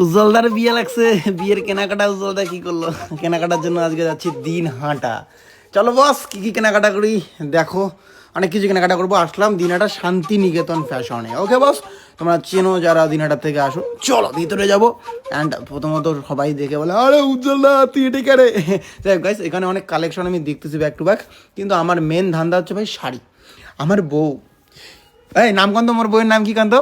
উজ্জ্বলদার বিয়ে লাগছে, বিয়ের কেনাকাটা উজ্জ্বলদা কি করলো? কেনাকাটার জন্য আজকে যাচ্ছি দিনহাটা। চলো বস, কি কি কেনাকাটা করি দেখো। অনেক কিছু কেনাকাটা করবো। আসলাম দিনহাটা শান্তিনিকেতন ফ্যাশনে। ওকে বস, তোমরা চেনো যারা দিনহাটার থেকে আসো, চলো ভিতরে যাবো। অ্যান্ড প্রথমত সবাই দেখে বলে আরে উজ্জ্বলদা তুই এটি কেড়ে। যাই হোক গাইস, এখানে অনেক কালেকশন আমি দেখতেছি ব্যাক টু ব্যাক, কিন্তু আমার মেন ধান্দা হচ্ছে ভাই শাড়ি। আমার বউ, এই নাম কান্ত, মোর বউয়ের নাম কি কান্ত?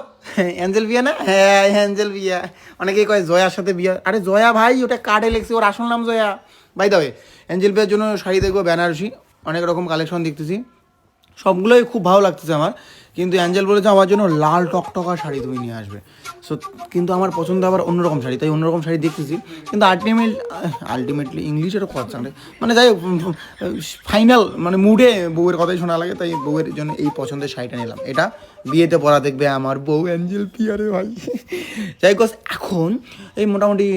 অ্যাঞ্জেল বিয়া না? হ্যাঁ অ্যাঞ্জেল বিয়া। অনেকেই কয় জয়ার সাথে বিয়া। আরে জয়া ভাই, ওটা কার্ডে লেখছে, ওর আসল নাম Joya. By the way, Angel বিয়ার জন্য শাড়ি দেখবো বেনারসি, অনেক রকম কালেকশন দেখতেছি, সবগুলোই খুব ভালো লাগতেছে আমার। কিন্তু অ্যাঞ্জেল বলেছে আমার জন্য লাল টকটকা শাড়ি তুমি নিয়ে আসবে। সো কিন্তু আমার পছন্দ আবার অন্যরকম শাড়ি, তাই অন্যরকম শাড়ি দেখতেছি। কিন্তু আলটিমেটলি ইংলিশেরও কথা, মানে যাই ফাইনাল মানে মুডে বউয়ের কথাই শোনা লাগে, তাই বউয়ের জন্য এই পছন্দের শাড়িটা নিলাম। এটা বিয়েতে পরা দেখবে আমার বউ অ্যাঞ্জেল পিয়ারে ভাই। যাই হোক এখন এই মোটামুটি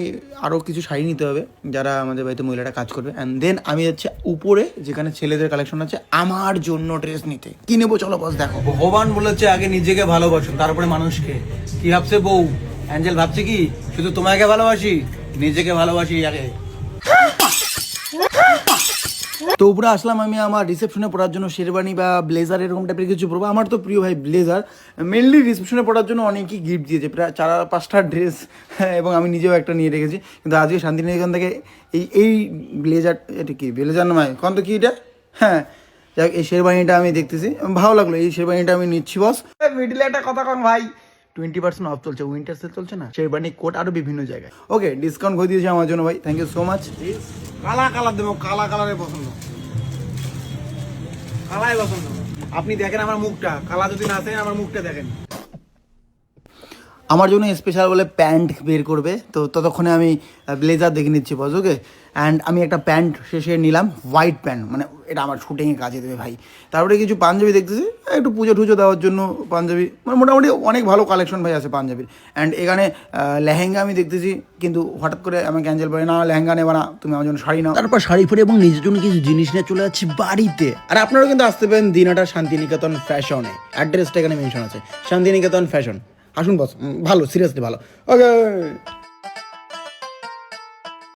আরও কিছু শাড়ি নিতে হবে যারা আমাদের বাড়িতে মহিলাটা কাজ করবে। অ্যান্ড দেন আমি যাচ্ছি উপরে যেখানে ছেলেদের কালেকশন আছে আমার জন্য ড্রেস নিতে। কি নেবো চলো বস দেখো। ভগবান বলেছে আগে নিজেকে ভালোবাসুন তারপরে মানুষকে। কি ভাবছে বউ অ্যাঞ্জেল? ভাবছে কি শুধু তোমাকে ভালোবাসি? নিজেকে ভালোবাসি আগে। তো উপরে আসলাম আমি আমার রিসেপশনে পড়ার জন্য শেরবানি বা ব্লেজার এরকম টাইপের কিছু পরবো। আমার তো প্রিয় ভাই ব্লেজার, মেনলি রিসেপশনে পড়ার জন্য অনেকেই গিফট দিয়েছে, প্রায় 4-5টা ড্রেস, এবং আমি নিজেও একটা নিয়ে রেখেছি। কিন্তু আজকে শান্তিনিকেতন থেকে এই ব্লেজার, এটা কি ব্লেজার নয় কখন তো কি এটা, হ্যাঁ যাক এই শেরবানিটা আমি দেখতেছি, ভালো লাগলো। এই শেরবানিটা আমি নিচ্ছি বস। মিডিলে একটা কথা কন ভাই, 20% অফ চলছে, উইন্টার সেল চলছে না, শেরবানি কোট আরও বিভিন্ন জায়গায়। ওকে ডিসকাউন্ট করে দিয়েছে আমার জন্য ভাই, থ্যাংক ইউ সো মাচ। কালা কালার দেবো, কালা কালারে পছন্দ, কালাই পছন্দ। আপনি দেখেন আমার মুখটা, কালা যদি না আসেন আমার মুখটা দেখেন। আমার জন্য স্পেশাল বলে প্যান্ট বের করবে, তো ততক্ষণে আমি ব্লেজার দেখে নিচ্ছি বস। ওকে, অ্যান্ড আমি একটা প্যান্ট শেষে নিলাম, হোয়াইট প্যান্ট, মানে এটা আমার শুটিংয়ে কাজে দেবে ভাই। তারপরে কিছু পাঞ্জাবি দেখতেছি, একটু পুজো টুজো দেওয়ার জন্য পাঞ্জাবি, মানে মোটামুটি অনেক ভালো কালেকশন ভাই আছে পাঞ্জাবির। অ্যান্ড এখানে লেহেঙ্গা আমি দেখতেছি, কিন্তু হঠাৎ করে আমাকে ক্যান্সেল করে না, লেহেঙ্গা নেবা না তুমি, আমার জন্য শাড়ি নাও। তারপর শাড়ি পরে এবং নিজের জন্য কিছু জিনিস নিয়ে চলে যাচ্ছি বাড়িতে। আর আপনারাও কিন্তু আসতে পারেন দিনহাটা শান্তিনিকেতন ফ্যাশনে, অ্যাড্রেসটা এখানে মেনশন আছে, শান্তিনিকেতন ফ্যাশন। আসুন বস, ভালো, সিরিয়াসলি ভালো। ওকে।